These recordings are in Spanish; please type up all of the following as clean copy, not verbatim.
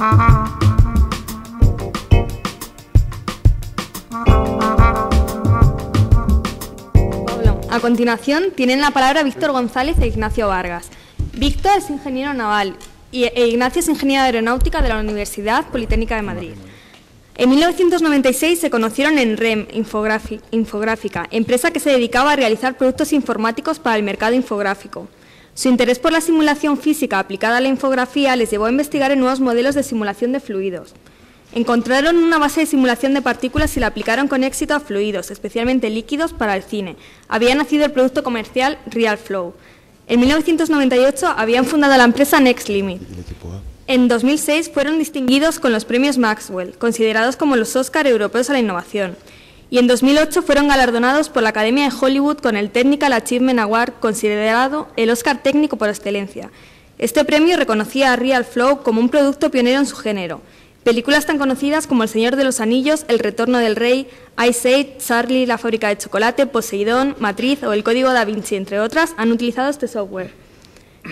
A continuación, tienen la palabra Víctor González e Ignacio Vargas. Víctor es ingeniero naval e Ignacio es ingeniero aeronáutica de la Universidad Politécnica de Madrid. En 1996 se conocieron en REM Infográfica, empresa que se dedicaba a realizar productos informáticos para el mercado infográfico. Su interés por la simulación física aplicada a la infografía les llevó a investigar en nuevos modelos de simulación de fluidos. Encontraron una base de simulación de partículas y la aplicaron con éxito a fluidos, especialmente líquidos, para el cine. Había nacido el producto comercial RealFlow. En 1998 habían fundado la empresa Next Limit. En 2006 fueron distinguidos con los premios Maxwell, considerados como los Óscar europeos a la innovación. Y en 2008 fueron galardonados por la Academia de Hollywood con el Technical Achievement Award, considerado el Óscar técnico por excelencia. Este premio reconocía a RealFlow como un producto pionero en su género. Películas tan conocidas como El Señor de los Anillos, El Retorno del Rey, Ice Age, Charlie, La Fábrica de Chocolate, Poseidón, Matriz o El Código Da Vinci, entre otras, han utilizado este software.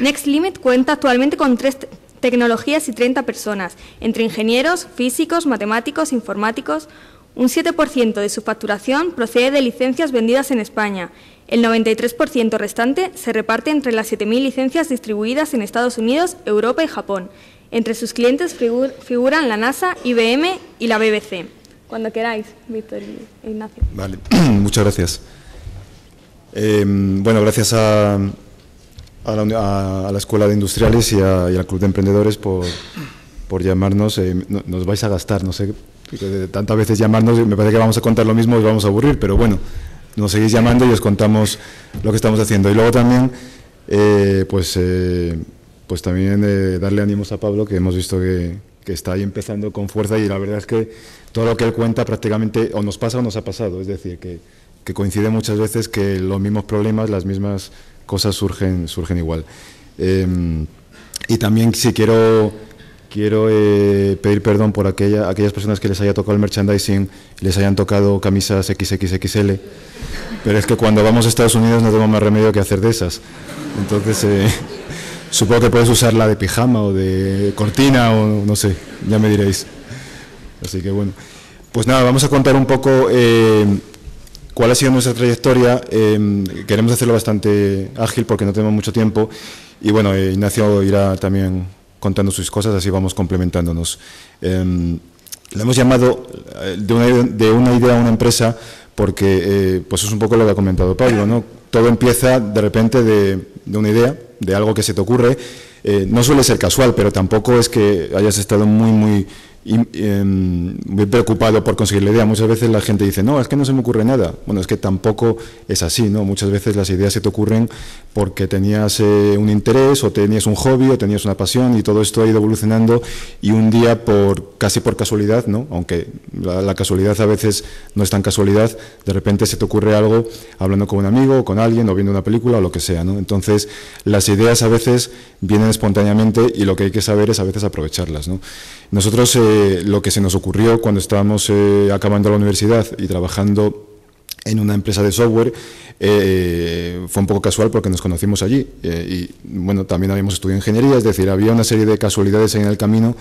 Next Limit cuenta actualmente con 3 tecnologías y 30 personas, entre ingenieros, físicos, matemáticos, informáticos. Un 7% de su facturación procede de licencias vendidas en España. El 93% restante se reparte entre las 7.000 licencias distribuidas en Estados Unidos, Europa y Japón. Entre sus clientes figuran la NASA, IBM y la BBC. Cuando queráis, Víctor y Ignacio. Vale, muchas gracias. Bueno, gracias a la Escuela de Industriales y al Club de Emprendedores por llamarnos. Nos vais a gastar, no sé, de tantas veces llamarnos, me parece que vamos a contar lo mismo y os vamos a aburrir, pero bueno, nos seguís llamando y os contamos lo que estamos haciendo. Y luego también, pues también darle ánimos a Pablo, que hemos visto que está ahí empezando con fuerza, y la verdad es que todo lo que él cuenta prácticamente o nos pasa o nos ha pasado, es decir, que coincide muchas veces que los mismos problemas, las mismas cosas surgen igual. Y también sí quiero pedir perdón por aquellas personas que les haya tocado el merchandising y les hayan tocado camisas XXXL, pero es que cuando vamos a Estados Unidos no tenemos más remedio que hacer de esas. Entonces, supongo que puedes usar la de pijama o de cortina o no sé, ya me diréis. Así que bueno, pues nada, vamos a contar un poco cuál ha sido nuestra trayectoria. Queremos hacerlo bastante ágil porque no tenemos mucho tiempo y bueno, Ignacio irá también contando sus cosas, así vamos complementándonos. Le hemos llamado de una idea a una empresa porque pues es un poco lo que ha comentado Pablo, ¿no? Todo empieza de repente de una idea, de algo que se te ocurre. No suele ser casual, pero tampoco es que hayas estado muy preocupado por conseguir la idea. Muchas veces la gente dice, no, es que no se me ocurre nada. Bueno, es que tampoco es así, ¿no? Muchas veces las ideas se te ocurren porque tenías un interés o tenías un hobby o tenías una pasión y todo esto ha ido evolucionando y un día casi por casualidad, ¿no? Aunque la casualidad a veces no es tan casualidad, de repente se te ocurre algo hablando con un amigo o con alguien o viendo una película o lo que sea, ¿no? Entonces las ideas a veces vienen espontáneamente y lo que hay que saber es a veces aprovecharlas, ¿no? Nosotros lo que se nos ocurrió cuando estábamos acabando la universidad y trabajando en una empresa de software fue un poco casual porque nos conocimos allí y bueno, también habíamos estudiado ingeniería, es decir, había una serie de casualidades ahí en el camino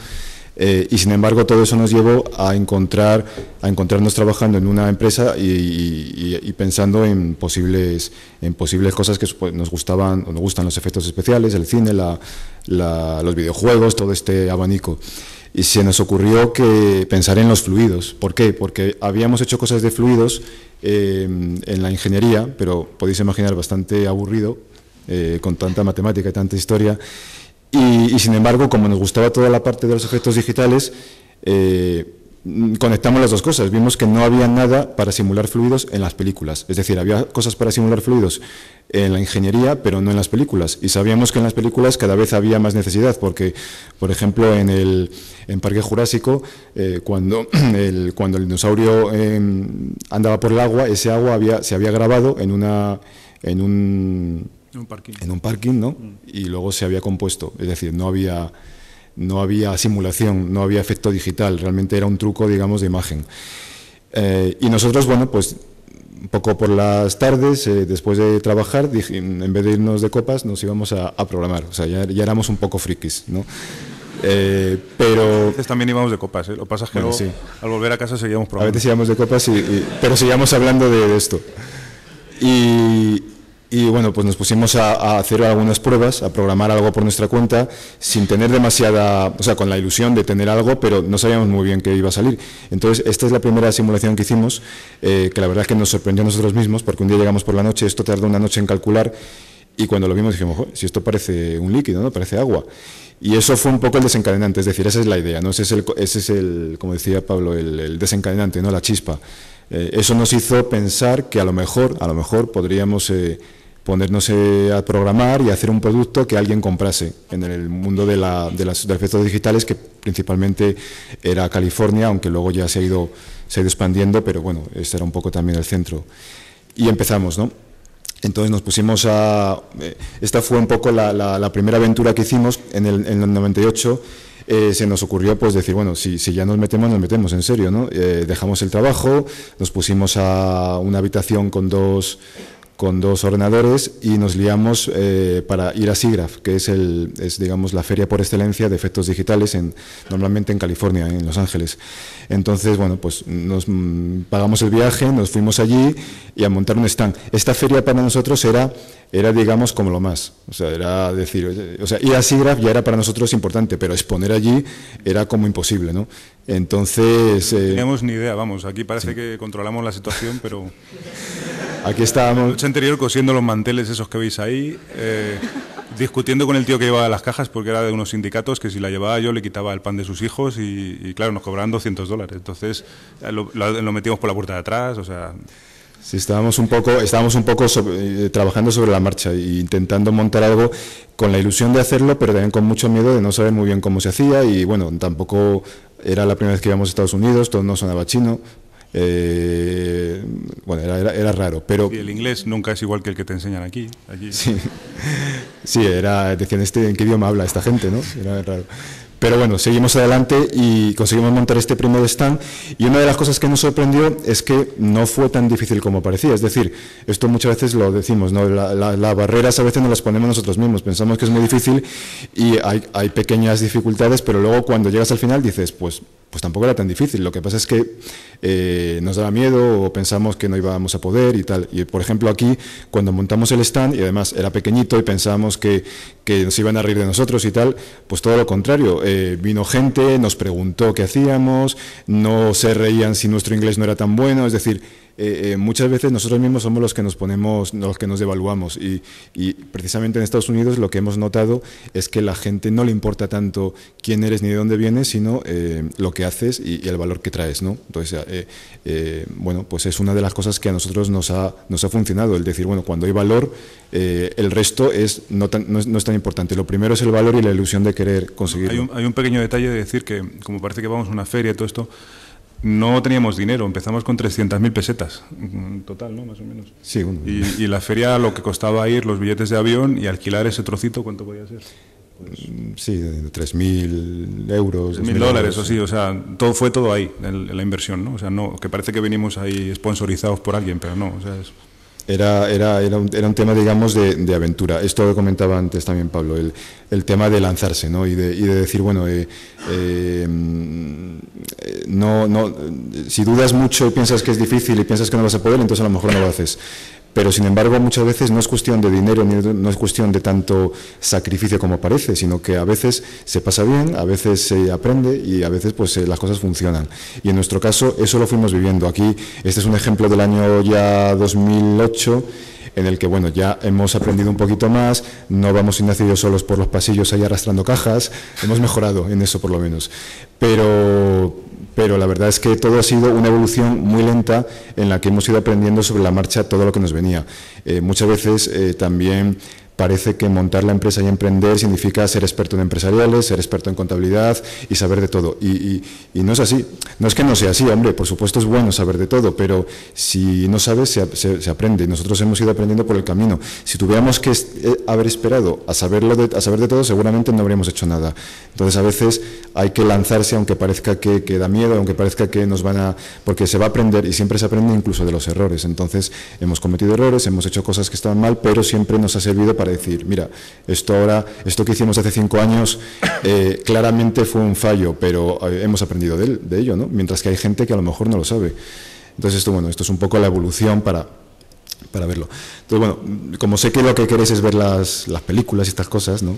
y sin embargo todo eso nos llevó a encontrarnos trabajando en una empresa y pensando en posibles cosas que nos gustaban o nos gustan, los efectos especiales, el cine, los videojuegos, todo este abanico. Y se nos ocurrió que pensar en los fluidos. ¿Por qué? Porque habíamos hecho cosas de fluidos en la ingeniería, pero podéis imaginar bastante aburrido, con tanta matemática y tanta historia. Y sin embargo, como nos gustaba toda la parte de los efectos digitales, conectamos las dos cosas. Vimos que no había nada para simular fluidos en las películas. Es decir, había cosas para simular fluidos en la ingeniería, pero no en las películas. Y sabíamos que en las películas cada vez había más necesidad, porque, por ejemplo, en Parque Jurásico, cuando el dinosaurio andaba por el agua, ese agua se había grabado en un parking, ¿no? Y luego se había compuesto. Es decir, no había simulación, no había efecto digital, realmente era un truco, digamos, de imagen. Y nosotros, bueno, pues un poco por las tardes, después de trabajar, en vez de irnos de copas, nos íbamos a programar. O sea, ya éramos un poco frikis, ¿no? pero... A veces también íbamos de copas, ¿eh? Lo que pasa es que luego, al volver a casa seguíamos probando. A veces íbamos de copas, pero seguíamos hablando de esto. Y bueno, pues nos pusimos a hacer algunas pruebas, a programar algo por nuestra cuenta, sin tener demasiada, o sea, con la ilusión de tener algo, pero no sabíamos muy bien qué iba a salir. Entonces, esta es la primera simulación que hicimos, que la verdad es que nos sorprendió a nosotros mismos, porque un día llegamos por la noche, esto tardó una noche en calcular, y cuando lo vimos dijimos, si esto parece un líquido, ¿no? Parece agua. Y eso fue un poco el desencadenante, es decir, esa es la idea, ¿no? Ese es el como decía Pablo, el desencadenante, ¿no? La chispa. Eso nos hizo pensar que a lo mejor podríamos ponernos a programar y hacer un producto que alguien comprase en el mundo de los efectos digitales, que principalmente era California, aunque luego ya se ha ido expandiendo, pero bueno, este era un poco también el centro. Y empezamos, ¿no? Entonces nos pusimos esta fue un poco la primera aventura que hicimos en el 98. Se nos ocurrió pues decir, bueno, si ya nos metemos en serio, ¿no? Dejamos el trabajo, nos pusimos a una habitación con dos ordenadores y nos liamos para ir a SIGGRAPH, que es digamos la feria por excelencia de efectos digitales normalmente en California, en Los Ángeles. Entonces, bueno, pues nos pagamos el viaje, nos fuimos allí y a montar un stand. Esta feria para nosotros era digamos como lo más, o sea, era decir, o sea, ir a SIGGRAPH ya era para nosotros importante, pero exponer allí era como imposible, ¿no? Entonces... No teníamos ni idea, vamos, aquí parece que controlamos la situación, pero... Aquí estábamos... La noche anterior cosiendo los manteles esos que veis ahí, discutiendo con el tío que llevaba las cajas, porque era de unos sindicatos que si la llevaba yo le quitaba el pan de sus hijos y claro, nos cobraban $200. Entonces lo metimos por la puerta de atrás, o sea... Sí, estábamos un poco trabajando sobre la marcha e intentando montar algo con la ilusión de hacerlo, pero también con mucho miedo de no saber muy bien cómo se hacía y bueno, tampoco era la primera vez que íbamos a Estados Unidos, todo no sonaba chino. Bueno, era raro, pero... Y el inglés nunca es igual que el que te enseñan aquí. Sí, decían, ¿en qué idioma habla esta gente, no? Era raro. Pero bueno, seguimos adelante y conseguimos montar este primer stand y una de las cosas que nos sorprendió es que no fue tan difícil como parecía, es decir, esto muchas veces lo decimos, ¿no? Las barreras a veces nos las ponemos nosotros mismos, pensamos que es muy difícil y hay pequeñas dificultades, pero luego cuando llegas al final dices, pues tampoco era tan difícil, lo que pasa es que nos daba miedo o pensamos que no íbamos a poder y tal, y por ejemplo aquí cuando montamos el stand y además era pequeñito y pensábamos que nos iban a reír de nosotros y tal, pues todo lo contrario, vino gente, nos preguntó qué hacíamos, no se reían si nuestro inglés no era tan bueno, es decir, muchas veces nosotros mismos somos los que nos ponemos, los que nos devaluamos y precisamente en Estados Unidos lo que hemos notado es que la gente no le importa tanto quién eres ni de dónde vienes, sino lo que haces y el valor que traes, ¿no? Entonces, bueno, pues es una de las cosas que a nosotros nos ha funcionado, el decir, bueno, cuando hay valor, el resto no es tan importante. Lo primero es el valor y la ilusión de querer conseguirlo. Hay un pequeño detalle de decir que, como parece que vamos a una feria y todo esto, no teníamos dinero, empezamos con 300.000 pesetas, en total, ¿no? Más o menos. Sí, bueno. Y la feria, lo que costaba ir, los billetes de avión y alquilar ese trocito, ¿cuánto podía ser? Pues, sí, 3.000 euros. $3.000, o sí, o sea, fue todo ahí, la inversión, ¿no? O sea, no, que parece que venimos ahí sponsorizados por alguien, pero no, o sea, es... Era un tema, digamos, de aventura. Esto que comentaba antes también Pablo, el tema de lanzarse, ¿no? Y de decir, bueno, si dudas mucho y piensas que es difícil y piensas que no vas a poder, entonces a lo mejor no lo haces. Pero, sin embargo, muchas veces no es cuestión de dinero, ni no es cuestión de tanto sacrificio como parece, sino que a veces se pasa bien, a veces se aprende y a veces pues las cosas funcionan. Y en nuestro caso eso lo fuimos viviendo. Aquí, este es un ejemplo del año ya 2008, en el que, bueno, ya hemos aprendido un poquito más, no vamos Ignacio y yo solos por los pasillos ahí arrastrando cajas, hemos mejorado en eso por lo menos. Pero la verdad es que todo ha sido una evolución muy lenta en la que hemos ido aprendiendo sobre la marcha todo lo que nos venía. Muchas veces también parece que montar la empresa y emprender significa ser experto en empresariales, ser experto en contabilidad y saber de todo. Y no es así. No es que no sea así, hombre, por supuesto es bueno saber de todo, pero si no sabes, se aprende. Y nosotros hemos ido aprendiendo por el camino. Si tuviéramos que haber esperado a saber de todo, seguramente no habríamos hecho nada. Entonces, a veces hay que lanzarse, aunque parezca que da miedo, aunque parezca que nos van a... Porque se va a aprender y siempre se aprende incluso de los errores. Entonces, hemos cometido errores, hemos hecho cosas que estaban mal, pero siempre nos ha servido para para decir, mira, esto que hicimos hace 5 años claramente fue un fallo, pero hemos aprendido de ello, ¿no? Mientras que hay gente que a lo mejor no lo sabe. Entonces esto es un poco la evolución para verlo. Entonces, bueno, como sé que lo que queréis es ver las películas y estas cosas, ¿no?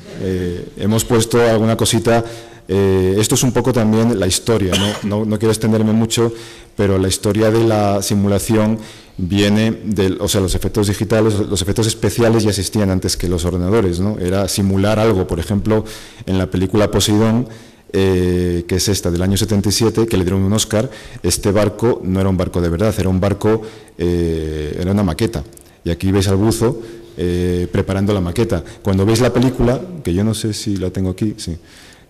Hemos puesto alguna cosita. Esto es un poco también la historia, ¿no? No quiero extenderme mucho, pero la historia de la simulación viene o sea, los efectos digitales, los efectos especiales ya existían antes que los ordenadores, ¿no? Era simular algo. Por ejemplo, en la película Poseidón, que es esta del año 77, que le dieron un Oscar, este barco no era un barco de verdad, era un barco, era una maqueta. Y aquí veis al buzo preparando la maqueta. Cuando veis la película, que yo no sé si la tengo aquí, sí.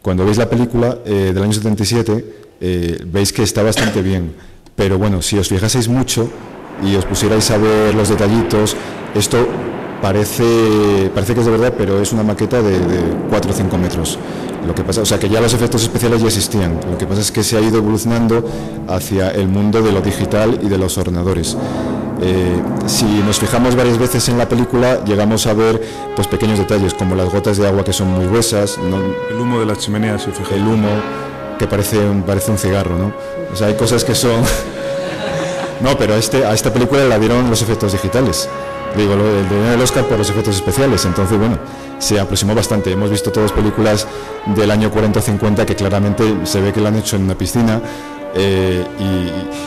Cuando veis la película del año 77, veis que está bastante bien. Pero bueno, si os fijaseis mucho y os pusierais a ver los detallitos, esto parece que es de verdad, pero es una maqueta de 4 o 5 metros. Lo que pasa, o sea, que ya los efectos especiales ya existían. Lo que pasa es que se ha ido evolucionando hacia el mundo de lo digital y de los ordenadores. Si nos fijamos varias veces en la película, llegamos a ver pues pequeños detalles, como las gotas de agua que son muy gruesas, ¿no? El humo de las chimeneas, si os fijáis. El humo que parece un cigarro, ¿no? O sea, hay cosas que son... No, pero a esta película la dieron los efectos digitales. Digo, el Oscar por los efectos especiales. Entonces, bueno, se aproximó bastante. Hemos visto todas películas del año 40 o 50 que claramente se ve que lo han hecho en una piscina.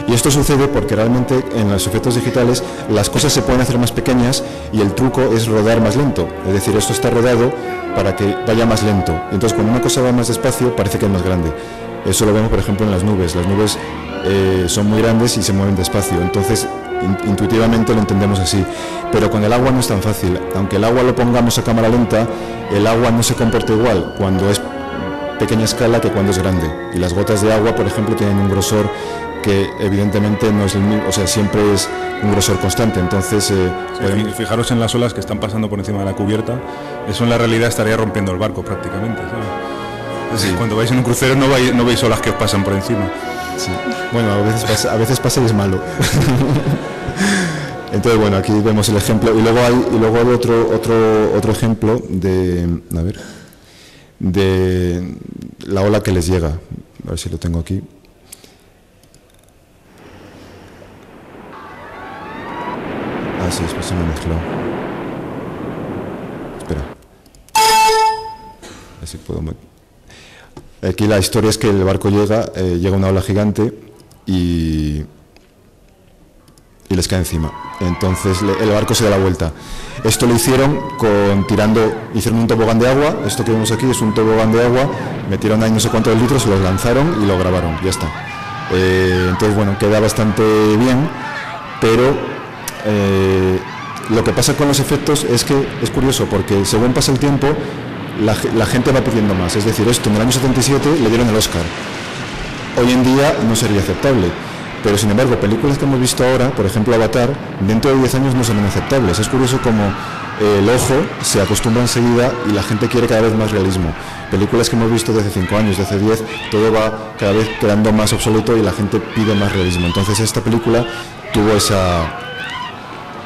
Y esto sucede porque realmente en los efectos digitales las cosas se pueden hacer más pequeñas y el truco es rodar más lento. Es decir, esto está rodado para que vaya más lento. Entonces, cuando una cosa va más despacio, parece que es más grande. Eso lo vemos, por ejemplo, en las nubes. Las nubes son muy grandes y se mueven despacio. Entonces, intuitivamente lo entendemos así. Pero con el agua no es tan fácil. Aunque el agua lo pongamos a cámara lenta, el agua no se comporta igual cuando es pequeña escala que cuando es grande. Y las gotas de agua, por ejemplo, tienen un grosor que evidentemente no es el mismo, o sea, siempre es un grosor constante. Entonces, fijaros en las olas que están pasando por encima de la cubierta. Eso en la realidad estaría rompiendo el barco prácticamente, ¿sabes? Sí. Cuando vais en un crucero no veis olas que os pasan por encima. Sí. Bueno, a veces pasa y es malo. Entonces, bueno, aquí vemos el ejemplo y luego hay otro ejemplo de la ola que les llega. A ver si lo tengo aquí. Ah, sí, después se me ha mezclado. Espera. Así puedo... Aquí la historia es que el barco llega una ola gigante y les cae encima. Entonces el barco se da la vuelta. Esto lo hicieron hicieron un tobogán de agua. Esto que vemos aquí es un tobogán de agua. Metieron ahí no sé cuántos litros, se los lanzaron y lo grabaron. Ya está. Entonces, bueno, queda bastante bien, pero lo que pasa con los efectos es que es curioso, porque según pasa el tiempo, la gente va pidiendo más. Es decir, esto en el año 77 le dieron el Oscar. Hoy en día no sería aceptable. Pero, sin embargo, películas que hemos visto ahora, por ejemplo Avatar, dentro de 10 años no serán aceptables. Es curioso como el ojo se acostumbra enseguida y la gente quiere cada vez más realismo. Películas que hemos visto de hace 5 años, de hace 10, todo va cada vez quedando más obsoleto y la gente pide más realismo. Entonces esta película tuvo esa...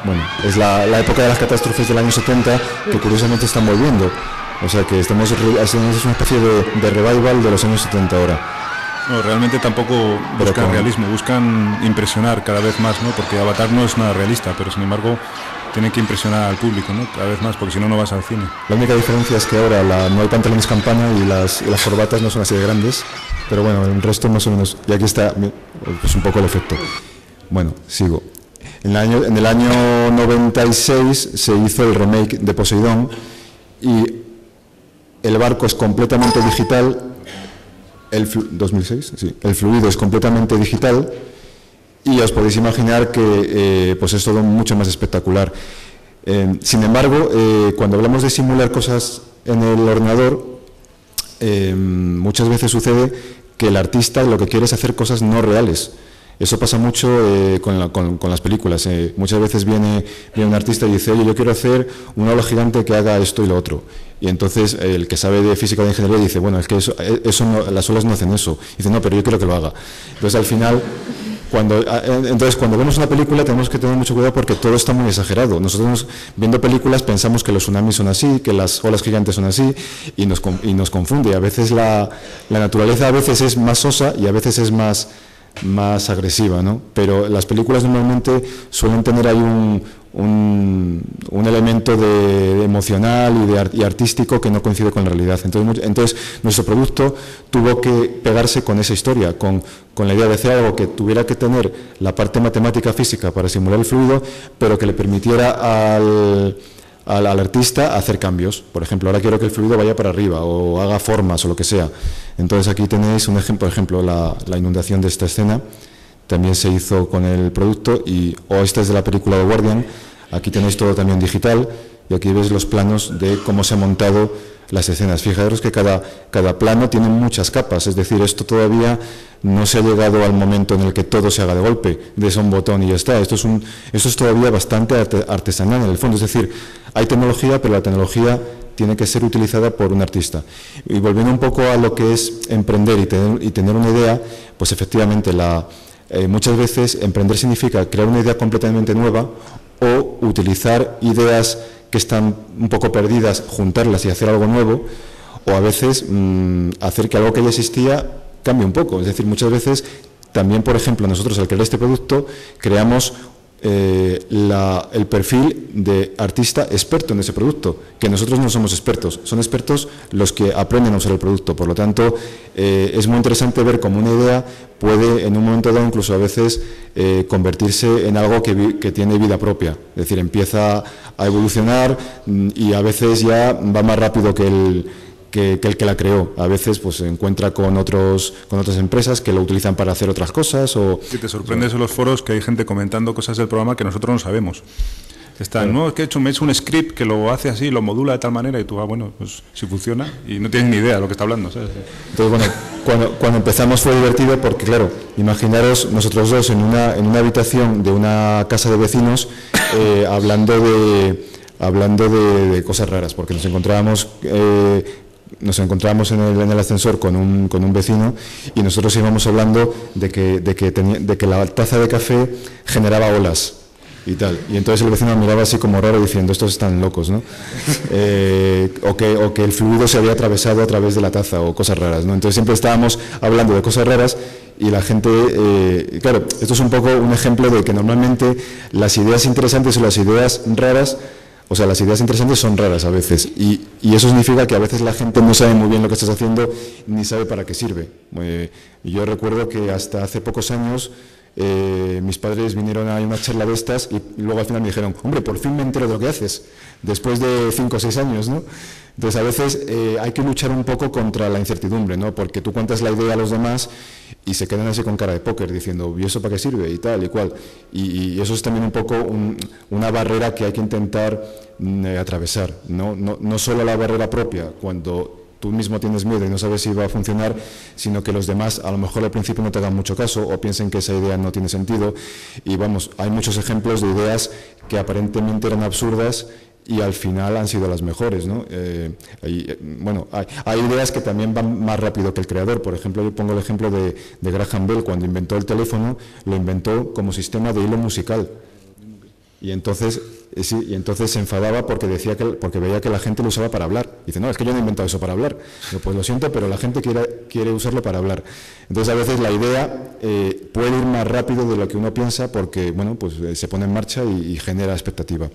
Bueno, es la época de las catástrofes del año 70 que curiosamente están volviendo. O sea que estamos haciendo una especie de revival de los años 70 ahora. No, realmente tampoco buscan realismo, buscan impresionar cada vez más, ¿no? Porque Avatar no es nada realista, pero sin embargo tienen que impresionar al público, ¿no? Cada vez más, porque si no, no vas al cine. La única diferencia es que ahora no hay pantalones campana y las corbatas no son así de grandes, pero bueno, el resto más o menos, y aquí está pues un poco el efecto. Bueno, sigo. En el año 96 se hizo el remake de Poseidón y el barco es completamente digital. 2006, sí. El fluido es completamente digital y os podéis imaginar que pues es todo mucho más espectacular. Sin embargo, cuando hablamos de simular cosas en el ordenador, muchas veces sucede que el artista lo que quiere es hacer cosas no reales. Eso pasa mucho con las películas. Muchas veces viene un artista y dice, oye, yo quiero hacer una ola gigante que haga esto y lo otro. Y entonces el que sabe de física o de ingeniería dice, bueno, es que eso no, las olas no hacen eso. Y dice, no, pero yo quiero que lo haga. Entonces al final, Entonces, cuando vemos una película tenemos que tener mucho cuidado porque todo está muy exagerado. Nosotros viendo películas pensamos que los tsunamis son así, que las olas gigantes son así y nos confunde. A veces la naturaleza a veces es más sosa y a veces es más agresiva, ¿no? Pero las películas normalmente suelen tener ahí un elemento de emocional y artístico que no coincide con la realidad. Entonces nuestro producto tuvo que pegarse con esa historia, con la idea de hacer algo que tuviera que tener la parte matemática física para simular el fluido, pero que le permitiera al artista hacer cambios. Por ejemplo, ahora quiero que el fluido vaya para arriba o haga formas o lo que sea. Entonces aquí tenéis un ejemplo, por ejemplo, la inundación de esta escena también se hizo con el producto o esta es de la película de Guardian. Aquí tenéis todo también digital y aquí veis los planos de cómo se han montado las escenas. Fijaros que cada plano tiene muchas capas, es decir, esto todavía no se ha llegado al momento en el que todo se haga de golpe, des un botón y ya está. Esto es todavía bastante artesanal en el fondo, es decir, hay tecnología, pero la tecnología tiene que ser utilizada por un artista. Y volviendo un poco a lo que es emprender y tener una idea, pues efectivamente muchas veces emprender significa crear una idea completamente nueva o utilizar ideas que están un poco perdidas, juntarlas y hacer algo nuevo, o a veces hacer que algo que ya existía cambie un poco. Es decir, muchas veces también, por ejemplo, nosotros al crear este producto creamos el perfil de artista experto en ese producto, que nosotros no somos expertos, son expertos los que aprenden a usar el producto. Por lo tanto, es muy interesante ver cómo una idea puede en un momento dado incluso a veces convertirse en algo que tiene vida propia, es decir, empieza a evolucionar y a veces ya va más rápido que el que la creó. A veces pues se encuentra con otras empresas que lo utilizan para hacer otras cosas. Y te sorprendes en los foros que hay gente comentando cosas del programa que nosotros no sabemos. No, es que he hecho un script que lo hace así, lo modula de tal manera y tú, bueno, pues si funciona y no tienes ni idea de lo que está hablando, ¿sabes? Entonces, bueno, cuando empezamos fue divertido porque, claro, imaginaros nosotros dos en una habitación de una casa de vecinos hablando de cosas raras, porque nos encontrábamos en el ascensor con un vecino y nosotros íbamos hablando de que la taza de café generaba olas y tal, y entonces el vecino miraba así como raro diciendo estos están locos, ¿no? o que el fluido se había atravesado a través de la taza o cosas raras, ¿no? Entonces siempre estábamos hablando de cosas raras y la gente, claro, esto es un poco un ejemplo de que normalmente las ideas interesantes o las ideas raras, o sea, las ideas interesantes son raras a veces y eso significa que a veces la gente no sabe muy bien lo que estás haciendo ni sabe para qué sirve. Yo recuerdo que hasta hace pocos años mis padres vinieron a una charla de estas y luego al final me dijeron, hombre, por fin me entero de lo que haces, después de 5 o 6 años, ¿no? Entonces a veces hay que luchar un poco contra la incertidumbre, ¿no? Porque tú cuentas la idea a los demás y se quedan así con cara de póker diciendo, ¿y eso para qué sirve? Y tal y cual. Y eso es también un poco una barrera que hay que intentar atravesar, ¿no? No solo la barrera propia, cuando tú mismo tienes miedo y no sabes si va a funcionar, sino que los demás a lo mejor al principio no te hagan mucho caso o piensen que esa idea no tiene sentido. Y vamos, hay muchos ejemplos de ideas que aparentemente eran absurdas y al final han sido las mejores, ¿no? Hay ideas que también van más rápido que el creador. Por ejemplo, yo pongo el ejemplo de Graham Bell. Cuando inventó el teléfono, lo inventó como sistema de hilo musical. Y entonces se enfadaba porque veía que la gente lo usaba para hablar. Dice, no, es que yo no he inventado eso para hablar. Digo, pues lo siento, pero la gente quiere usarlo para hablar. Entonces a veces la idea puede ir más rápido de lo que uno piensa porque, bueno, pues se pone en marcha y genera expectativa.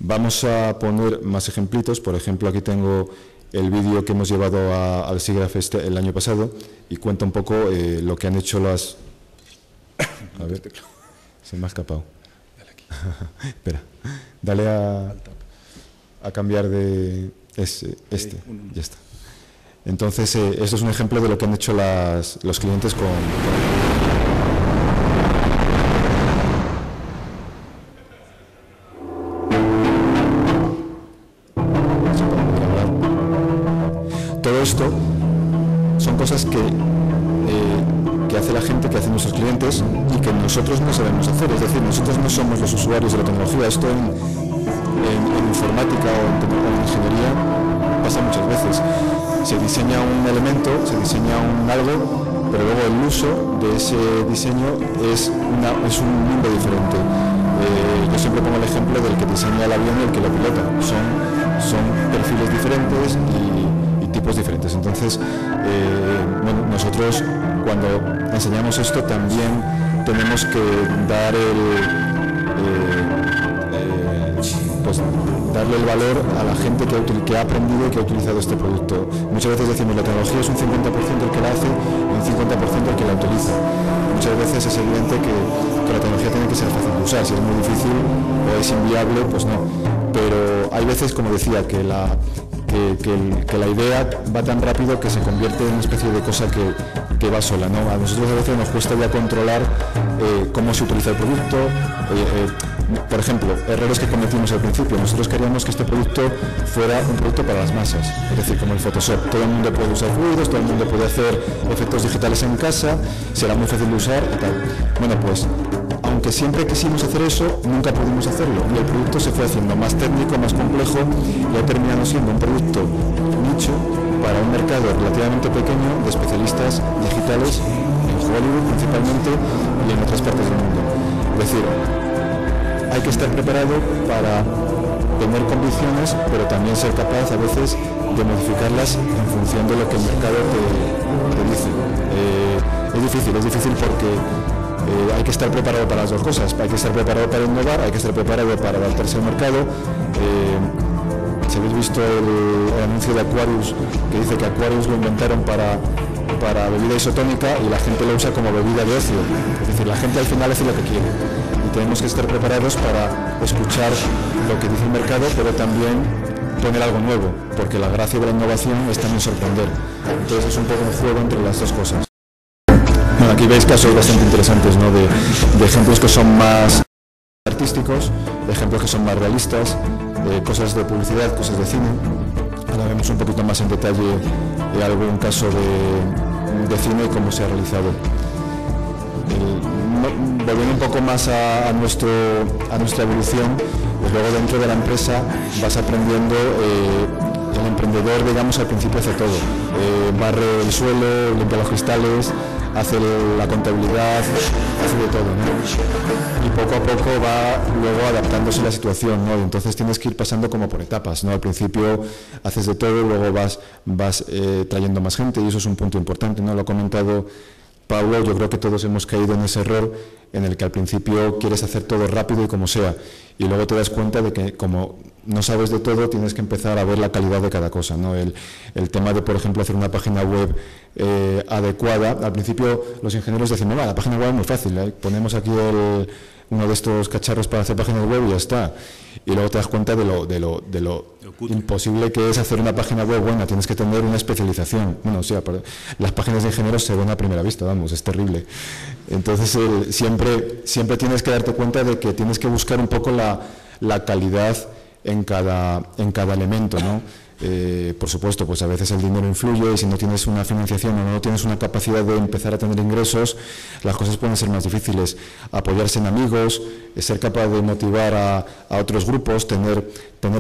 Vamos a poner más ejemplitos. Por ejemplo, aquí tengo el vídeo que hemos llevado al SIGGRAPH el año pasado y cuenta un poco lo que han hecho las... A ver, se me ha escapado. Espera, dale a cambiar de este, ya está. Entonces, esto es un ejemplo de lo que han hecho los clientes con todo esto. Son cosas que hace la gente, que hacen nuestros clientes y que nosotros no sabemos hacer. Es decir, nosotros no somos los usuarios de la tecnología. Esto en informática o en ingeniería pasa muchas veces. Se diseña un elemento, se diseña algo pero luego el uso de ese diseño es un mundo diferente. Yo siempre pongo el ejemplo del que diseña el avión y el que lo pilota. Son perfiles diferentes y tipos diferentes. Entonces, bueno, nosotros cuando enseñamos esto también tenemos que dar pues darle el valor a la gente que ha aprendido y que ha utilizado este producto. Muchas veces decimos la tecnología es un 50% el que la hace y un 50% el que la utiliza. Muchas veces es evidente que la tecnología tiene que ser fácil de usar. Si es muy difícil o es inviable, pues no. Pero hay veces, como decía, que la idea va tan rápido que se convierte en una especie de cosa que va sola, ¿no? A nosotros a veces nos cuesta ya controlar cómo se utiliza el producto. Por ejemplo, errores que cometimos al principio. Nosotros queríamos que este producto fuera un producto para las masas, es decir, como el Photoshop. Todo el mundo puede usar fluidos, todo el mundo puede hacer efectos digitales en casa, será muy fácil de usar y tal. Bueno, pues aunque siempre quisimos hacer eso, nunca pudimos hacerlo y el producto se fue haciendo más técnico, más complejo y ha terminado siendo un producto nicho para un mercado relativamente pequeño de especialistas digitales en Hollywood principalmente y en otras partes del mundo. Es decir, hay que estar preparado para tener convicciones, pero también ser capaz a veces de modificarlas en función de lo que el mercado te dice. Es difícil porque hay que estar preparado para las dos cosas. Hay que estar preparado para innovar, hay que estar preparado para adaptarse al mercado. Si habéis visto el anuncio de Aquarius, que dice que Aquarius lo inventaron para bebida isotónica y la gente lo usa como bebida de ocio. Es decir, la gente al final hace lo que quiere. Y tenemos que estar preparados para escuchar lo que dice el mercado, pero también poner algo nuevo, porque la gracia de la innovación es también sorprender. Entonces es un poco un juego entre las dos cosas. Bueno, aquí veis casos bastante interesantes, ¿no? de ejemplos que son más artísticos, de ejemplos que son más realistas, de cosas de publicidad, cosas de cine. Ahora vemos un poquito más en detalle algún caso de cine y cómo se ha realizado. Volviendo un poco más a nuestra evolución, pues luego dentro de la empresa vas aprendiendo. El emprendedor, digamos, al principio hace todo, barre el suelo, limpia los cristales, hace la contabilidad, hace de todo, ¿no? Y poco a poco va luego adaptándose a la situación, ¿no? Y entonces tienes que ir pasando como por etapas, ¿no? Al principio haces de todo, luego vas trayendo más gente y eso es un punto importante, ¿no? Lo ha comentado Pablo. Yo creo que todos hemos caído en ese error en el que al principio quieres hacer todo rápido y como sea, y luego te das cuenta de que como no sabes de todo, tienes que empezar a ver la calidad de cada cosa, ¿no? El tema de, por ejemplo, hacer una página web adecuada. Al principio los ingenieros decían, la página web es muy fácil, ponemos aquí uno de estos cacharros para hacer páginas web y ya está. Y luego te das cuenta de lo imposible que es hacer una página web buena. Tienes que tener una especialización. Bueno, o sea, las páginas de ingenieros se ven a primera vista, vamos, es terrible. Entonces siempre tienes que darte cuenta de que tienes que buscar un poco la calidad en cada elemento, ¿no? Por supuesto, pues a veces el dinero influye y si no tienes una financiación o no tienes una capacidad de empezar a tener ingresos, las cosas pueden ser más difíciles. Apoyarse en amigos, ser capaz de motivar a otros grupos, tener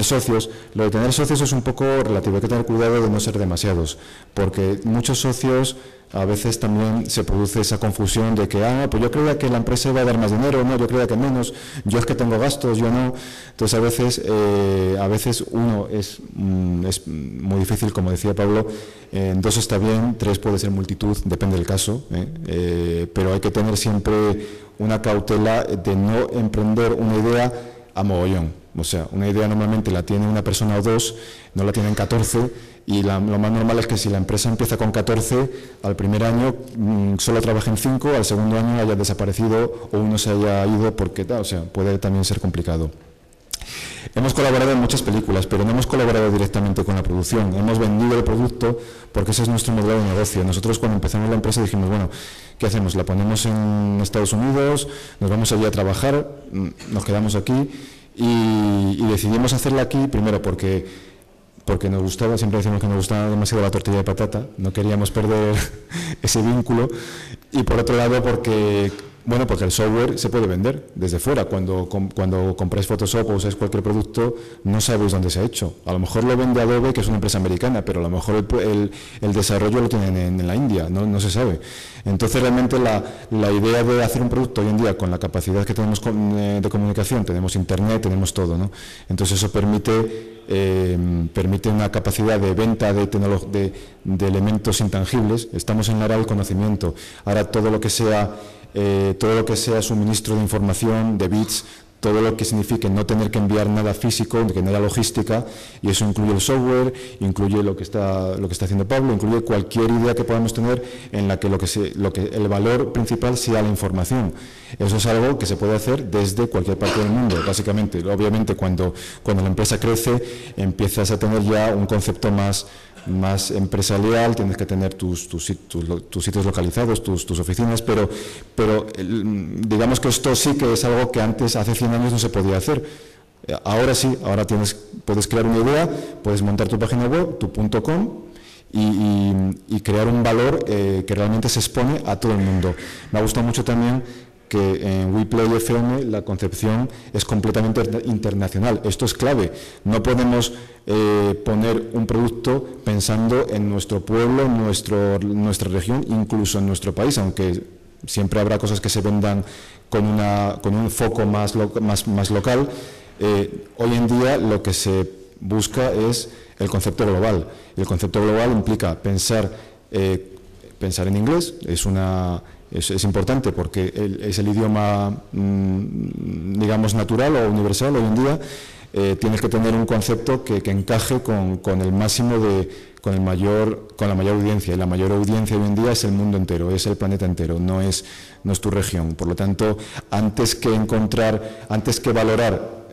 socios. Lo de tener socios es un poco relativo, hay que tener cuidado de no ser demasiados, porque muchos socios a veces también se produce esa confusión de que, pues yo creía que la empresa iba a dar más dinero, no, yo creía que menos, yo es que tengo gastos, yo no. Entonces a veces uno es muy difícil, como decía Pablo, 2 está bien, 3 puede ser multitud, depende del caso, pero hay que tener siempre una cautela de no emprender una idea a mogollón. O sea, una idea normalmente la tiene una persona o 2, no la tienen 14, y lo más normal es que si la empresa empieza con 14, al primer año solo trabajen 5, al segundo año haya desaparecido o uno se haya ido porque tal, o sea, puede también ser complicado. Hemos colaborado en muchas películas, pero no hemos colaborado directamente con la producción. Hemos vendido el producto porque ese es nuestro modelo de negocio. Nosotros cuando empezamos la empresa dijimos, bueno, ¿qué hacemos? ¿La ponemos en Estados Unidos? ¿Nos vamos allí a trabajar? ¿Nos quedamos aquí? Y decidimos hacerla aquí, primero porque nos gustaba, siempre decimos que nos gustaba demasiado la tortilla de patata, no queríamos perder ese vínculo, y por otro lado porque, Bueno, porque el software se puede vender desde fuera. Cuando compráis Photoshop o usáis cualquier producto, no sabéis dónde se ha hecho. A lo mejor lo vende Adobe, que es una empresa americana, pero a lo mejor el desarrollo lo tienen en la India, no se sabe. Entonces, realmente la idea de hacer un producto hoy en día, con la capacidad que tenemos de comunicación, tenemos Internet, tenemos todo, ¿no? Entonces, eso permite una capacidad de venta de elementos intangibles. Estamos en la era del conocimiento. Ahora, todo lo que sea suministro de información, de bits, todo lo que signifique no tener que enviar nada físico, que no haya logística, y eso incluye el software, incluye lo que está haciendo Pablo, incluye cualquier idea que podamos tener en la que el valor principal sea la información. Eso es algo que se puede hacer desde cualquier parte del mundo, básicamente. Obviamente, cuando la empresa crece, empiezas a tener ya un concepto más empresarial, tienes que tener tus sitios localizados, tus oficinas, pero digamos que esto sí que es algo que antes, hace 100 años, no se podía hacer. Ahora sí, ahora puedes crear una idea, puedes montar tu página web, tu .com, y crear un valor que realmente se expone a todo el mundo. Me ha gustado mucho también que en WePlay FM la concepción es completamente internacional. Esto es clave. No podemos poner un producto pensando en nuestro pueblo, en nuestra región, incluso en nuestro país, aunque siempre habrá cosas que se vendan con un foco más local. Hoy en día lo que se busca es el concepto global. El concepto global implica pensar en inglés. Es importante porque es el idioma, digamos, natural o universal hoy en día. Tienes que tener un concepto que encaje con la mayor audiencia, y la mayor audiencia hoy en día es el mundo entero, es el planeta entero, no es tu región. Por lo tanto, antes que valorar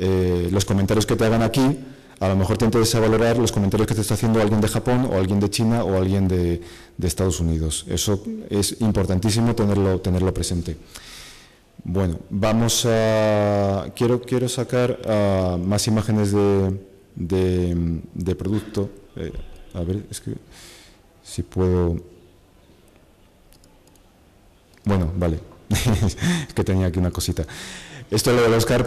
los comentarios que te hagan aquí, a lo mejor te interesa valorar los comentarios que te está haciendo alguien de Japón, o alguien de China, o alguien de Estados Unidos. Eso es importantísimo tenerlo presente. Bueno, quiero sacar más imágenes de producto. A ver, es que si puedo. Bueno, vale. Es que tenía aquí una cosita. Esto es lo del Oscar.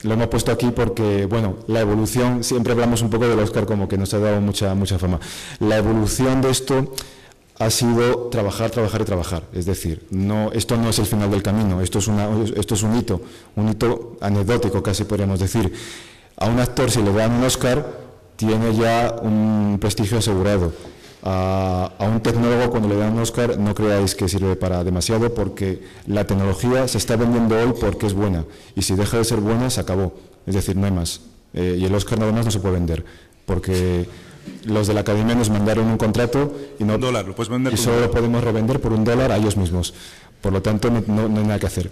Lo hemos puesto aquí porque, bueno, la evolución, siempre hablamos un poco del Oscar como que nos ha dado mucha fama. La evolución de esto ha sido trabajar y trabajar. Es decir, esto no es el final del camino, esto es un hito anecdótico, casi podríamos decir. A un actor, si le dan un Oscar, tiene ya un prestigio asegurado. A un tecnólogo, cuando le dan un Oscar, no creáis que sirve para demasiado, porque la tecnología se está vendiendo hoy porque es buena, y si deja de ser buena, se acabó. Es decir, no hay más. Y el Oscar nada más no se puede vender, porque los de la Academia nos mandaron un contrato y no, $1, lo puedes vender y solo lo podemos revender por $1 a ellos mismos. Por lo tanto, no hay nada que hacer.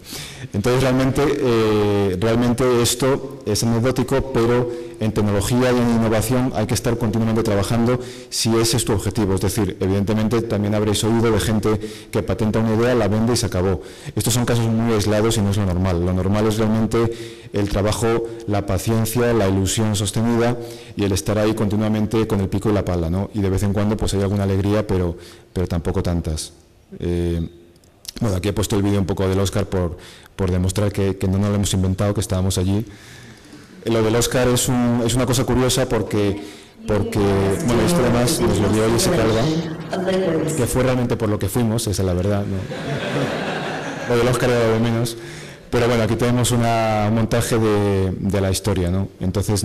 Entonces, realmente esto es anecdótico, pero en tecnología y en innovación hay que estar continuamente trabajando si ese es tu objetivo. Es decir, evidentemente también habréis oído de gente que patenta una idea, la vende y se acabó. Estos son casos muy aislados y no es lo normal. Lo normal es realmente el trabajo, la paciencia, la ilusión sostenida y el estar ahí continuamente con el pico y la pala, ¿no? Y de vez en cuando pues hay alguna alegría, pero tampoco tantas. Bueno, aquí he puesto el vídeo un poco del Oscar por demostrar que no nos lo hemos inventado, que estábamos allí. Lo del Oscar es una cosa curiosa porque bueno, esto además nos lo dio Jessica Alba, que fue realmente por lo que fuimos, esa es la verdad, ¿no? Lo del Oscar era lo de menos. Pero bueno, aquí tenemos un montaje de la historia, ¿no? Entonces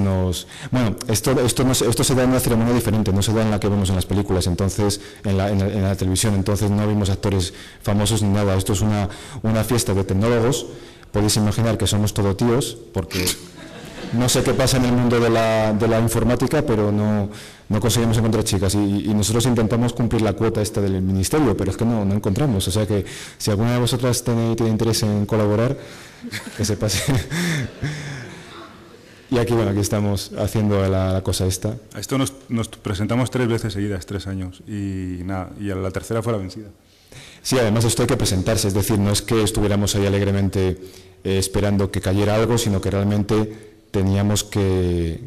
bueno, esto se da en una ceremonia diferente, no se da en la que vemos en las películas, entonces en la televisión, entonces no vimos actores famosos ni nada. Esto es una fiesta de tecnólogos. Podéis imaginar que somos todo tíos, porque no sé qué pasa en el mundo de la informática, pero no conseguimos encontrar chicas, y nosotros intentamos cumplir la cuota esta del ministerio, pero es que no encontramos. O sea que si alguna de vosotras tiene interés en colaborar, que se pase. Y aquí estamos haciendo la cosa esta. A esto nos presentamos 3 veces seguidas, 3 años, y nada, y a la tercera fue la vencida. Sí, además esto hay que presentarse, es decir, no es que estuviéramos ahí alegremente esperando que cayera algo, sino que realmente teníamos que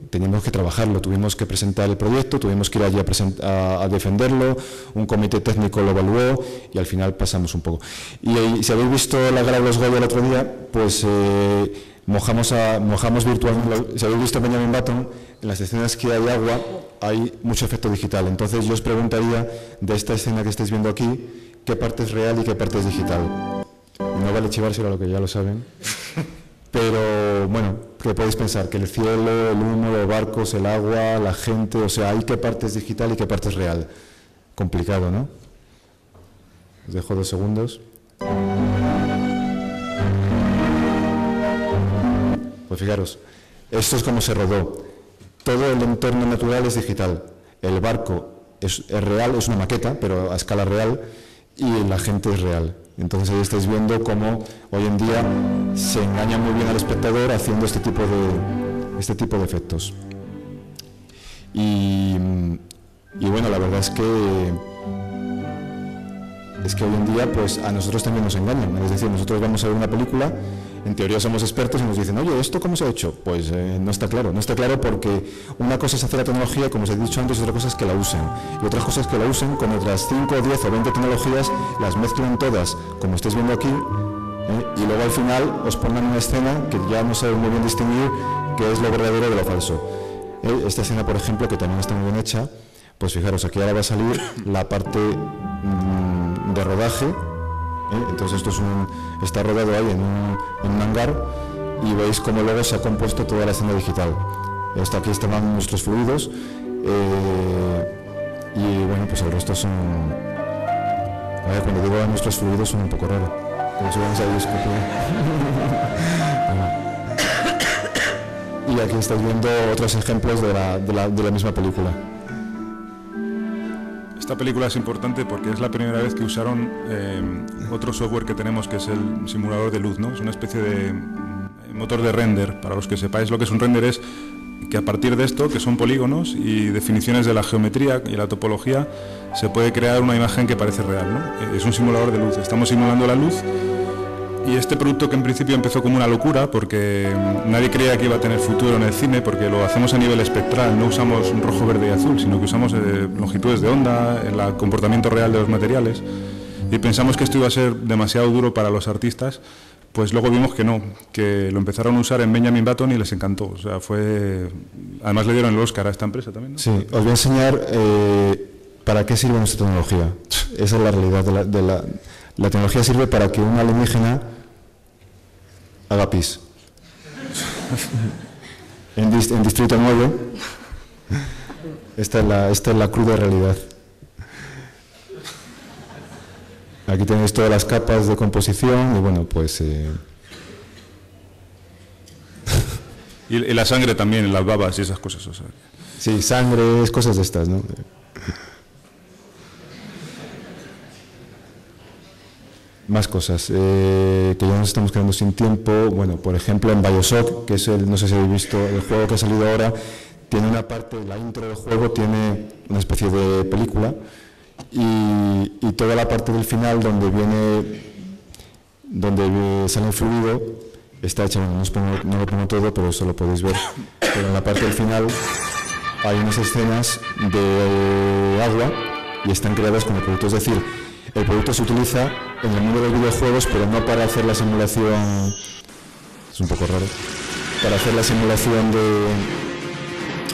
trabajarlo, tuvimos que presentar el proyecto, tuvimos que ir allí a defenderlo, un comité técnico lo evaluó y al final pasamos un poco. Y si habéis visto la gala de los Goya el otro día, pues mojamos virtualmente. Si habéis visto Benjamin Button, en las escenas que hay agua hay mucho efecto digital. Entonces yo os preguntaría, de esta escena que estáis viendo aquí, ¿qué parte es real y qué parte es digital? No vale chivárselo a lo que ya lo saben. Pero, bueno, ¿qué podéis pensar? Que el cielo, el humo, los barcos, el agua, la gente, o sea, ¿hay qué parte es digital y qué parte es real? Complicado, ¿no? Os dejo 2 segundos. Pues fijaros, esto es como se rodó. Todo el entorno natural es digital. El barco es real, es una maqueta, pero a escala real, y la gente es real. Entonces ahí estáis viendo cómo hoy en día se engaña muy bien al espectador haciendo este tipo de efectos. Y bueno, la verdad es que hoy en día pues a nosotros también nos engañan. Es decir, nosotros vamos a ver una película, en teoría somos expertos y nos dicen, oye, ¿esto cómo se ha hecho? Pues no está claro. No está claro porque una cosa es hacer la tecnología, como os he dicho antes, y otra cosa es que la usen. Y otras cosas que la usen con otras 5, 10 o 20 tecnologías, las mezclan todas, como estáis viendo aquí, y luego al final os pongan una escena que ya no saben muy bien distinguir qué es lo verdadero de lo falso. Esta escena, por ejemplo, que también está muy bien hecha, pues fijaros, aquí ahora va a salir la parte de rodaje. Entonces esto está rodado ahí en un hangar y veis cómo luego se ha compuesto toda la escena digital. Aquí estaban nuestros fluidos y bueno, pues el resto son... A ver, cuando digo nuestros fluidos son un poco raro, como si vamos a discutir. Y aquí estáis viendo otros ejemplos de la misma película. Esta película es importante porque es la primera vez que usaron otro software que tenemos, que es el simulador de luz, ¿no? Es una especie de motor de render. Para los que sepáis lo que es un render, es que a partir de esto, que son polígonos y definiciones de la geometría y la topología, se puede crear una imagen que parece real, ¿no? Es un simulador de luz. Estamos simulando la luz. Y este producto, que en principio empezó como una locura porque nadie creía que iba a tener futuro en el cine, porque lo hacemos a nivel espectral, no usamos rojo, verde y azul, sino que usamos longitudes de onda, el comportamiento real de los materiales, y pensamos que esto iba a ser demasiado duro para los artistas, pues luego vimos que no, que lo empezaron a usar en Benjamin Button y les encantó. O sea, además le dieron el Oscar a esta empresa también, ¿no? Sí, os voy a enseñar para qué sirve nuestra tecnología. Esa es la realidad la tecnología sirve para que un alienígena haga pis. En Distrito 9, esta es la cruda realidad. Aquí tenéis todas las capas de composición y bueno, pues... Y la sangre también, las babas y esas cosas. O sea. Sí, sangre, cosas de estas, ¿no? Más cosas, que ya nos estamos quedando sin tiempo. Bueno, por ejemplo, en BioShock, que es no sé si habéis visto, el juego que ha salido ahora, tiene una parte, la intro del juego tiene una especie de película y toda la parte del final donde sale el fluido está hecha, bueno, no lo pongo todo, pero eso lo podéis ver, pero en la parte del final hay unas escenas de agua y están creadas con el producto, es decir, el producto se utiliza en el mundo de videojuegos, pero no para hacer la simulación, es un poco raro, para hacer la simulación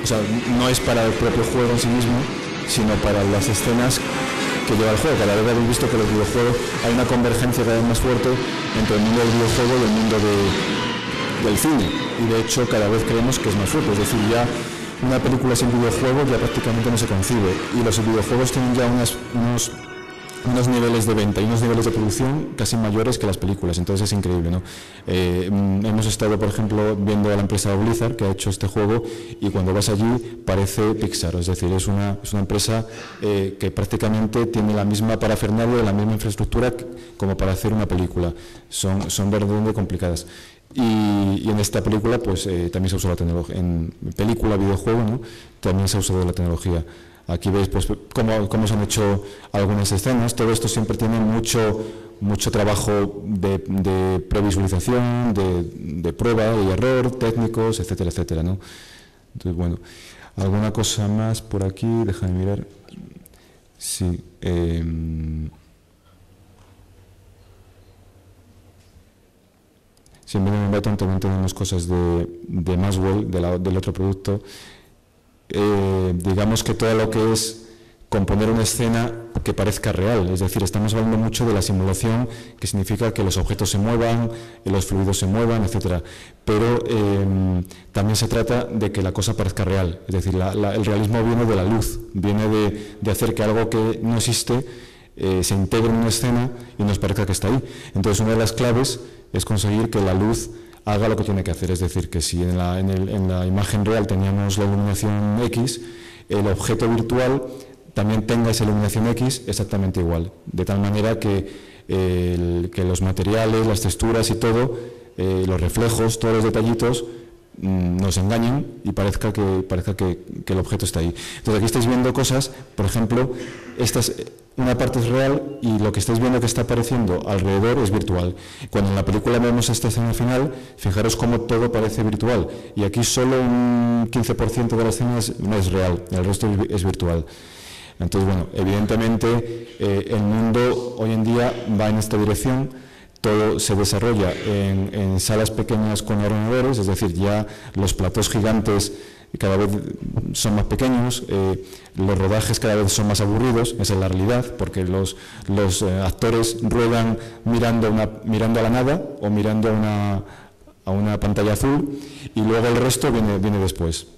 o sea, no es para el propio juego en sí mismo, sino para las escenas que lleva el juego. Cada vez habéis visto que los videojuegos hay una convergencia cada vez más fuerte entre el mundo del videojuego y el mundo del cine, y de hecho cada vez creemos que es más fuerte, es decir, ya una película sin videojuego ya prácticamente no se concibe, y los videojuegos tienen ya unos niveles de venta y unos niveles de producción casi mayores que las películas, entonces es increíble, ¿no? Hemos estado, por ejemplo, viendo a la empresa Blizzard, que ha hecho este juego, y cuando vas allí parece Pixar, es decir, es una empresa que prácticamente tiene la misma parafernalia, la misma infraestructura como para hacer una película. Son verdaderamente complicadas. Y en esta película pues también se ha usado la tecnología, en película, videojuego, ¿no? También se ha usado la tecnología. Aquí veis pues, cómo se han hecho algunas escenas. Todo esto siempre tiene mucho trabajo de previsualización, de prueba y error, técnicos, etcétera, etcétera, ¿no? Entonces, bueno, alguna cosa más por aquí, déjame mirar. Sí. Si en Benjamin Button también tenemos cosas de Maxwell, del otro producto. Digamos que todo lo que es componer una escena que parezca real, es decir, estamos hablando mucho de la simulación, que significa que los objetos se muevan, los fluidos se muevan, etcétera. Pero también se trata de que la cosa parezca real, es decir, el realismo viene de la luz, viene de hacer que algo que no existe se integre en una escena y nos parezca que está ahí. Entonces, una de las claves es conseguir que la luz haga lo que tiene que hacer, es decir, que si en la imagen real teníamos la iluminación X, el objeto virtual también tenga esa iluminación X exactamente igual, de tal manera que los materiales, las texturas y todo, los reflejos, todos los detallitos nos engañen y parezca que el objeto está ahí. Entonces aquí estáis viendo cosas, por ejemplo, una parte es real y lo que estáis viendo que está apareciendo alrededor es virtual. Cuando en la película vemos esta escena final, fijaros cómo todo parece virtual y aquí solo un 15% de la escena no es real, el resto es virtual. Entonces, bueno, evidentemente el mundo hoy en día va en esta dirección. Todo se desarrolla en salas pequeñas con ordenadores, es decir, ya los platós gigantes cada vez son más pequeños, los rodajes cada vez son más aburridos, esa es la realidad, porque los actores ruedan mirando a la nada o mirando a una pantalla azul y luego el resto viene después.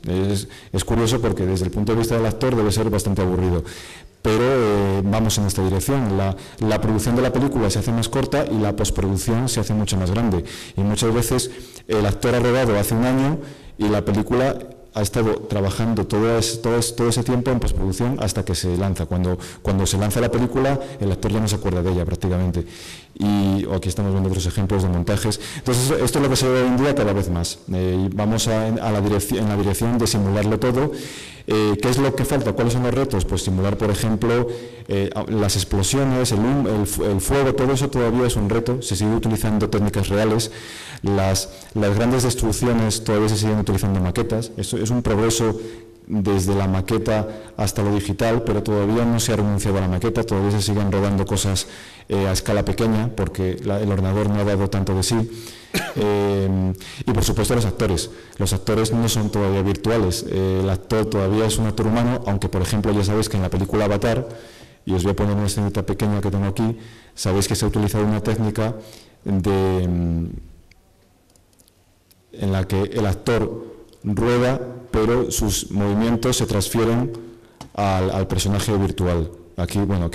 Es curioso porque desde el punto de vista del actor debe ser bastante aburrido. Pero vamos en esta dirección. La producción de la película se hace más corta y la postproducción se hace mucho más grande. Y muchas veces el actor ha rodado hace un año y la película ha estado trabajando todo ese tiempo en postproducción hasta que se lanza. Cuando se lanza la película, el actor ya no se acuerda de ella prácticamente. Y aquí estamos viendo otros ejemplos de montajes. Entonces, esto es lo que se ve hoy en día cada vez más. Vamos en la dirección de simularlo todo. ¿Qué es lo que falta? ¿Cuáles son los retos? Pues simular, por ejemplo, las explosiones, el fuego, todo eso todavía es un reto. Se sigue utilizando técnicas reales. Las grandes destrucciones todavía se siguen utilizando maquetas. Eso es un progreso desde la maqueta hasta lo digital, pero todavía no se ha renunciado a la maqueta, todavía se siguen rodando cosas a escala pequeña porque el ordenador no ha dado tanto de sí. Y por supuesto los actores no son todavía virtuales, el actor todavía es un actor humano, aunque por ejemplo ya sabéis que en la película Avatar, y os voy a poner una escenita pequeña que tengo aquí, sabéis que se ha utilizado una técnica en la que el actor rueda, pero sus movimientos se transfieren al personaje virtual. Aquí, bueno,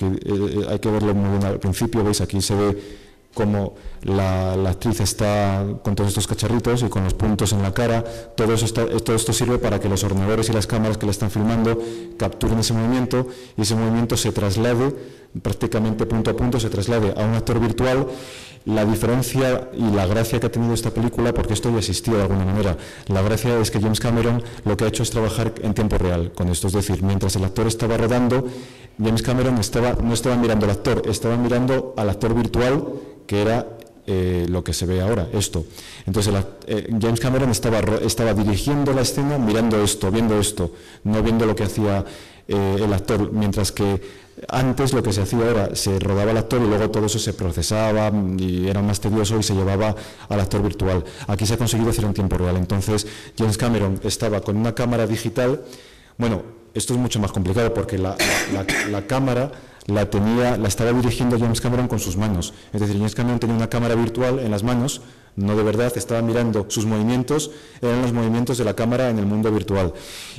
hay que verlo muy bien al principio, veis, aquí se ve cómo la actriz está con todos estos cacharritos y con los puntos en la cara. Todo esto sirve para que los ordenadores y las cámaras que la están filmando capturen ese movimiento y ese movimiento se traslade prácticamente punto a punto, se traslade a un actor virtual. La diferencia y la gracia que ha tenido esta película, porque esto ya existía de alguna manera, la gracia es que James Cameron lo que ha hecho es trabajar en tiempo real con esto, es decir, mientras el actor estaba rodando, James Cameron no estaba mirando al actor, estaba mirando al actor virtual, que era lo que se ve ahora, esto. Entonces James Cameron estaba dirigiendo la escena mirando esto, viendo esto, no viendo lo que hacía el actor, mientras que antes lo que se hacía era, se rodaba el actor y luego todo eso se procesaba y era más tedioso y se llevaba al actor virtual. Aquí se ha conseguido hacer en tiempo real. Entonces James Cameron estaba con una cámara digital. Bueno, esto es mucho más complicado porque la cámara la estaba dirigiendo James Cameron con sus manos. Es decir, James Cameron tenía una cámara virtual en las manos, no de verdad, estaba mirando sus movimientos, eran los movimientos de la cámara en el mundo virtual.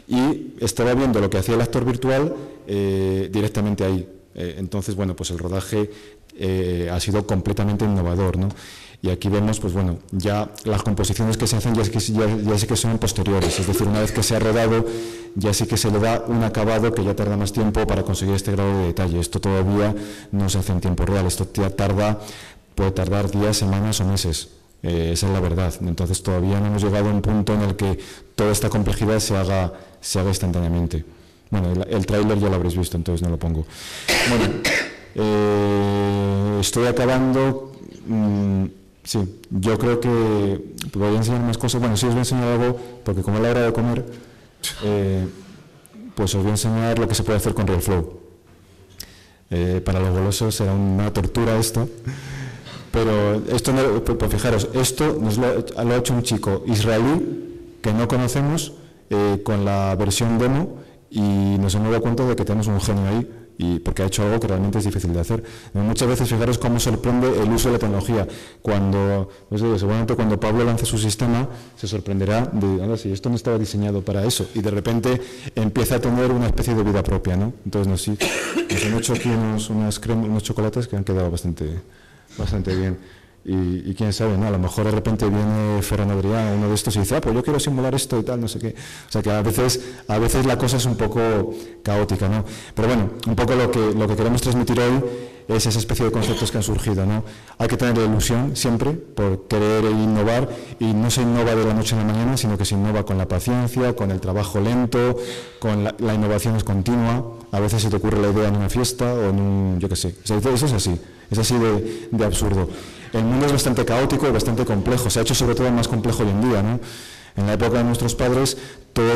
Y estaba viendo lo que hacía el actor virtual directamente ahí. Entonces, bueno, pues el rodaje ha sido completamente innovador, ¿no? Y aquí vemos, pues bueno, ya las composiciones que se hacen ya sí que son posteriores, es decir, una vez que se ha rodado, ya sí que se le da un acabado que ya tarda más tiempo para conseguir este grado de detalle. Esto todavía no se hace en tiempo real, esto ya puede tardar días, semanas o meses. Esa es la verdad. Entonces todavía no hemos llegado a un punto en el que toda esta complejidad se haga instantáneamente. Bueno, el tráiler ya lo habréis visto, entonces no lo pongo. Bueno, estoy acabando. Sí, yo creo que voy a enseñar más cosas. Bueno, sí os voy a enseñar algo, porque como es la hora de comer, pues os voy a enseñar lo que se puede hacer con Realflow. Para los golosos será una tortura esto, pero esto no, pues fijaros, esto lo ha hecho un chico israelí que no conocemos con la versión demo, y nos hemos dado cuenta de que tenemos un genio ahí, y porque ha hecho algo que realmente es difícil de hacer. Muchas veces fijaros cómo sorprende el uso de la tecnología. Seguramente cuando Pablo lance su sistema se sorprenderá de, ahora sí, esto no estaba diseñado para eso, y de repente empieza a tener una especie de vida propia, ¿no? Entonces nos han hecho aquí unos chocolates que han quedado bastante bien. Y quién sabe, ¿no? A lo mejor de repente viene Ferran Adrià, uno de estos, y dice, pues yo quiero simular esto y tal, no sé qué. O sea que a veces la cosa es un poco caótica, ¿no? Pero bueno, un poco lo que queremos transmitir hoy es esa especie de conceptos que han surgido, ¿no? Hay que tener la ilusión siempre por querer innovar, y no se innova de la noche a la mañana, sino que se innova con la paciencia, con el trabajo lento, con la innovación es continua. A veces se te ocurre la idea en una fiesta o en un, yo qué sé. O sea, eso es así de absurdo. El mundo es bastante caótico y bastante complejo, se ha hecho sobre todo más complejo hoy en día, ¿no? En la época de nuestros padres todo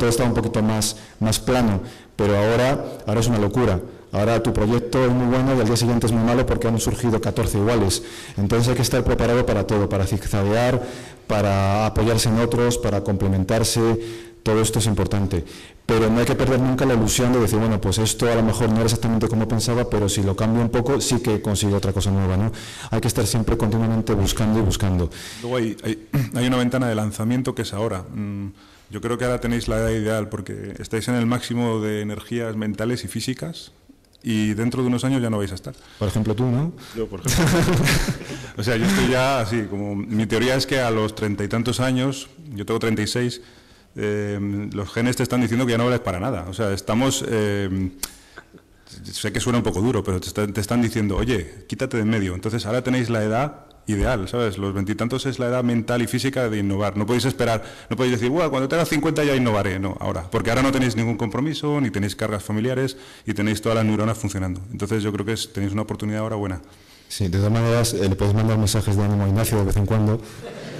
estaba un poquito más plano, pero ahora es una locura. Ahora tu proyecto es muy bueno y al día siguiente es muy malo porque han surgido 14 iguales. Entonces hay que estar preparado para todo, para zigzaguear, para apoyarse en otros, para complementarse. Todo esto es importante, pero no hay que perder nunca la ilusión de decir, bueno, pues esto a lo mejor no era exactamente como pensaba, pero si lo cambio un poco sí que consigo otra cosa nueva, ¿no? Hay que estar siempre continuamente buscando y buscando. Luego hay una ventana de lanzamiento que es ahora. Yo creo que ahora tenéis la edad ideal porque estáis en el máximo de energías mentales y físicas, y dentro de unos años ya no vais a estar. Por ejemplo tú, ¿no? Yo, por ejemplo. O sea, yo estoy ya así, como mi teoría es que a los 30 y tantos años, yo tengo 36, los genes te están diciendo que ya no vales para nada. O sea, estamos... sé que suena un poco duro, pero te están diciendo, oye, quítate de en medio. Entonces ahora tenéis la edad ideal, ¿sabes? Los 20 y tantos es la edad mental y física de innovar. No podéis esperar, no podéis decir, bueno, cuando tenga 50 ya innovaré. No, ahora. Porque ahora no tenéis ningún compromiso, ni tenéis cargas familiares, y tenéis todas las neuronas funcionando. Entonces yo creo que tenéis una oportunidad ahora buena. Sí, de todas maneras, le podéis mandar mensajes de ánimo a Ignacio de vez en cuando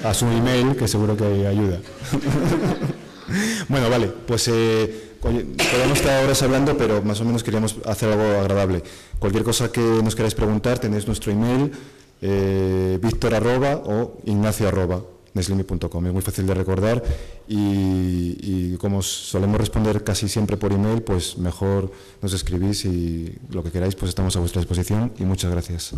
a su email, que seguro que ayuda. Bueno, vale, pues podemos estar horas hablando, pero más o menos queríamos hacer algo agradable. Cualquier cosa que nos queráis preguntar, tenéis nuestro email, Víctor @ o Ignacio @ neslimi.com. Es muy fácil de recordar, y como solemos responder casi siempre por email, pues mejor nos escribís, y lo que queráis, pues estamos a vuestra disposición, y muchas gracias.